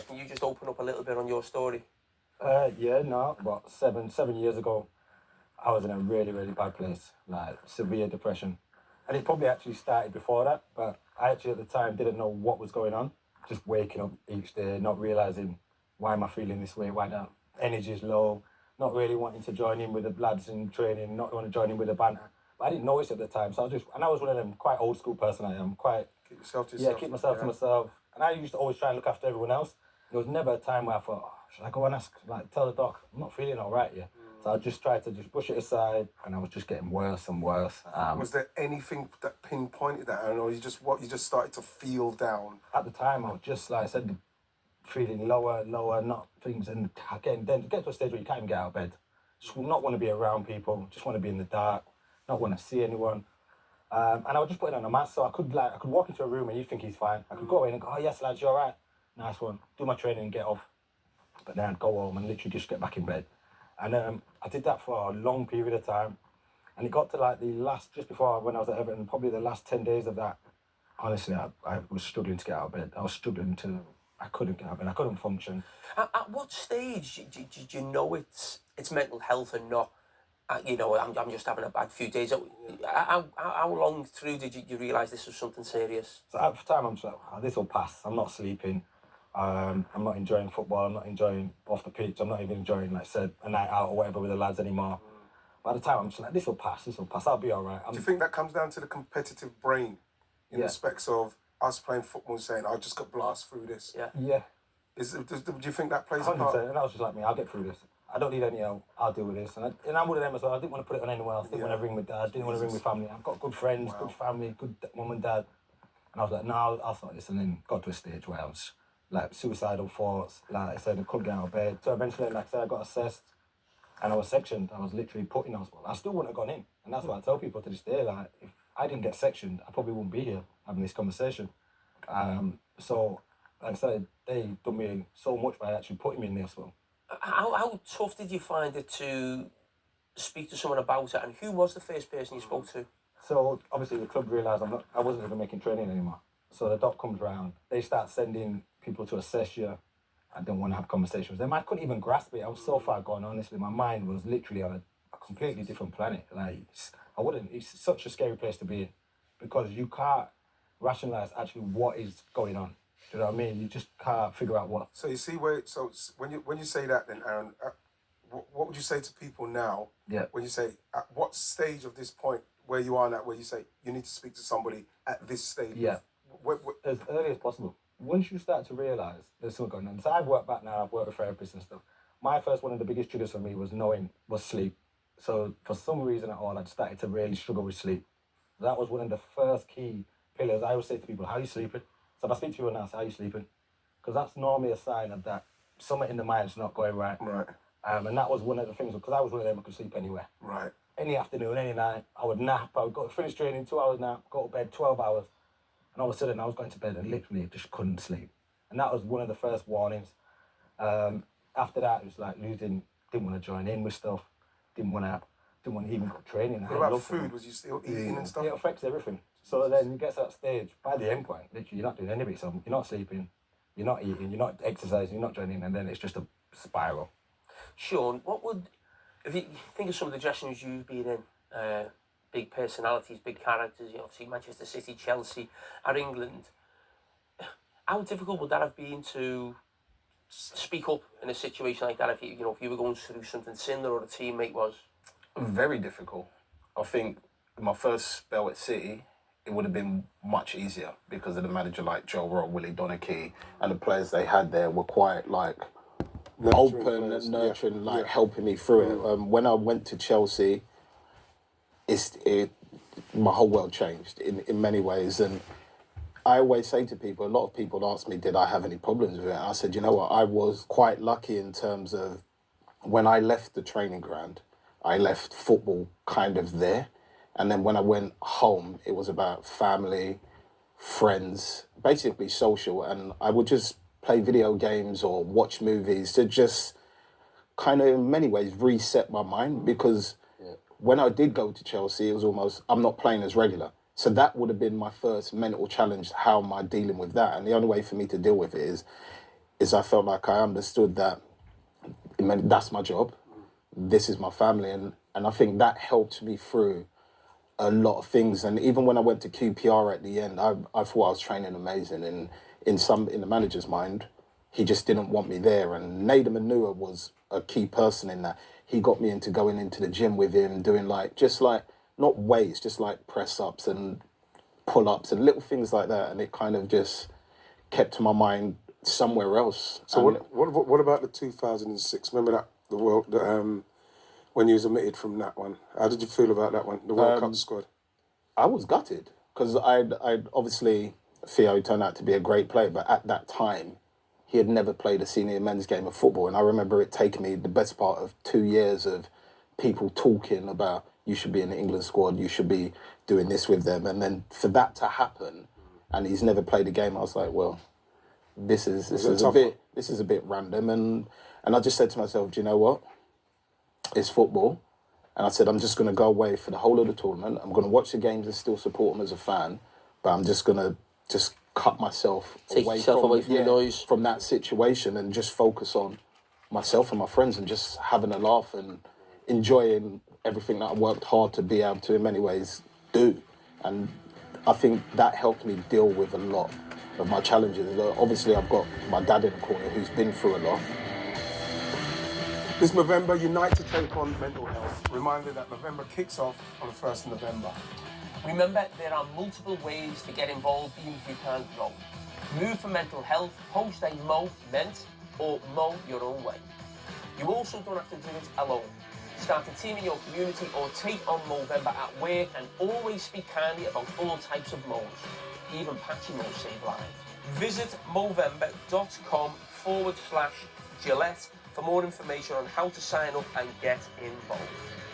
Can you just open up a little bit on your story? About seven years ago, I was in a really, really bad place, like severe depression. And it probably actually started before that, but I actually at the time didn't know what was going on. Just waking up each day, not realising why am I feeling this way, why that energy is low, not really wanting to join in with the lads in training, not want to join in with the banter. But I didn't notice at the time, so I was one of them quite old school person I am, quite... Keep yourself to yourself. Yeah, keep myself to myself. And I used to always try and look after everyone else. There was never a time where I thought, should I go and ask, tell the doc, I'm not feeling all right yet. So I just tried to just push it aside, and I was just getting worse and worse. Was there anything that pinpointed that, or you just started to feel down? At the time, I was just, like I said, feeling lower, not things, and again, then to get to a stage where you can't even get out of bed. Just not want to be around people, just want to be in the dark, not want to see anyone. And I would just put it on a mat, so I could walk into a room and you think he's fine. I could go in and go, oh yes lads, you all right? Nice one. Do my training and get off. But then I'd go home and literally just get back in bed. And I did that for a long period of time. And it got to just before when I was at Everton, probably the last 10 days of that, honestly, I was struggling to get out of bed. I couldn't get out of bed, I couldn't function. At what stage did you know it's mental health and not, I'm just having a bad few days? How long through did you realise this was something serious? So at the time, I'm just like, this will pass. I'm not sleeping. I'm not enjoying football. I'm not enjoying off the pitch. I'm not even enjoying, like I said, a night out or whatever with the lads anymore. By the time, I'm just like, this will pass. I'll be all right. Do you think that comes down to the competitive brain in respects of us playing football and saying, I'll just got blast through this? Yeah. Do you think that plays 100%, a part? and I was just like me, I'll get through this. I don't need any help, I'll deal with this. And I'm one of them as well. I didn't want to put it on anyone else. Didn't want to ring my dad, didn't want to ring my family. I've got good friends, good family, good mum and dad. And I was like, no, I'll sort this. And then got to a stage where I was like suicidal thoughts. Like I said, I couldn't get out of bed. So eventually, like I said, I got assessed and I was sectioned. I was literally put in hospital. I still wouldn't have gone in. And that's what I tell people to this day. Like, if I didn't get sectioned, I probably wouldn't be here having this conversation. So, like I said, they done me so much by actually putting me in the hospital. How tough did you find it to speak to someone about it, and who was the first person you spoke to? So obviously the club realised I wasn't even making training anymore. So the doc comes round, they start sending people to assess you. I didn't want to have conversations with them. I couldn't even grasp it. I was so far gone, honestly. My mind was literally on a completely different planet. It's such a scary place to be in because you can't rationalise actually what is going on. Do you know what I mean? You just can't figure out what. So you see when you say that, then Aaron, what would you say to people now? Yeah. When you say at what stage of this point where you are now, where you say you need to speak to somebody at this stage? Yeah. As early as possible. Once you start to realise there's something going on. So I've worked back now. I've worked with therapists and stuff. My first one of the biggest triggers for me was sleep. So for some reason at all, I started to really struggle with sleep. That was one of the first key pillars. I always say to people, "How are you sleeping?" So if I speak to people now, I say, "How are you sleeping?" Because that's normally a sign of that something in the mind's not going right. Right. And that was one of the things, because I was one of them who could sleep anywhere. Right. Any afternoon, any night, I would nap. I would go finish training, 2 hours nap, go to bed 12 hours. And all of a sudden, I was going to bed and literally just couldn't sleep. And that was one of the first warnings. After that, it was like didn't want to join in with stuff, didn't want to even go training. What about food? Was you still eating and stuff? It affects everything. So then you get to that stage, by the end point, literally you're not doing anything. So you're not sleeping, you're not eating, you're not exercising, you're not joining, and then it's just a spiral. Sean, if you think of some of the dressing rooms you've been in, big personalities, big characters, obviously Manchester City, Chelsea, or England, how difficult would that have been to speak up in a situation like that if you were going through something similar or a teammate was? Very difficult. I think my first spell at City, it would have been much easier because of the manager like Joe Rowe, Willie Donachie, and the players they had there were quite open and nurturing, helping me through it. When I went to Chelsea, my whole world changed in many ways. And I always say to people, a lot of people ask me, did I have any problems with it? I said, you know what, I was quite lucky in terms of when I left the training ground, I left football kind of there. And then when I went home, it was about family, friends, basically social. And I would just play video games or watch movies to just kind of, in many ways, reset my mind. Because when I did go to Chelsea, it was almost, I'm not playing as regular. So that would have been my first mental challenge. How am I dealing with that? And the only way for me to deal with it is is I felt like I understood that that's my job, this is my family, and I think that helped me through a lot of things. And even when I went to QPR at the end, I thought I was training amazing, and in the manager's mind, he just didn't want me there. And Nader Manua was a key person in that. He got me into going into the gym with him, doing not weights, just like press ups and pull ups and little things like that. And it kind of just kept my mind somewhere else. So And what about the 2006? Remember that the world when you was omitted from that one? How did you feel about that one? The World Cup squad. I was gutted because I'd obviously Theo turned out to be a great player, but at that time he had never played a senior men's game of football, and I remember it taking me the best part of 2 years of people talking about you should be in the England squad, you should be doing this with them, and then for that to happen, and he's never played a game, I was like, well, this is a bit random, and I just said to myself, do you know what? It's football. And I said, I'm just going to go away for the whole of the tournament. I'm going to watch the games and still support them as a fan. But I'm just going to cut myself away from the noise. From that situation and just focus on myself and my friends and just having a laugh and enjoying everything that I worked hard to be able to, in many ways, do. And I think that helped me deal with a lot of my challenges. Obviously, I've got my dad in the corner who's been through a lot. This Movember, unite to take on mental health. Reminder that Movember kicks off on the 1st of November. Remember, there are multiple ways to get involved even if you can't go. Move for Mental Health, post a movement, or mow your own way. You also don't have to do it alone. Start a team in your community or take on Movember at work, and always speak kindly about all types of mows. Even patchy mows save lives. Visit movember.com/Gillette for more information on how to sign up and get involved.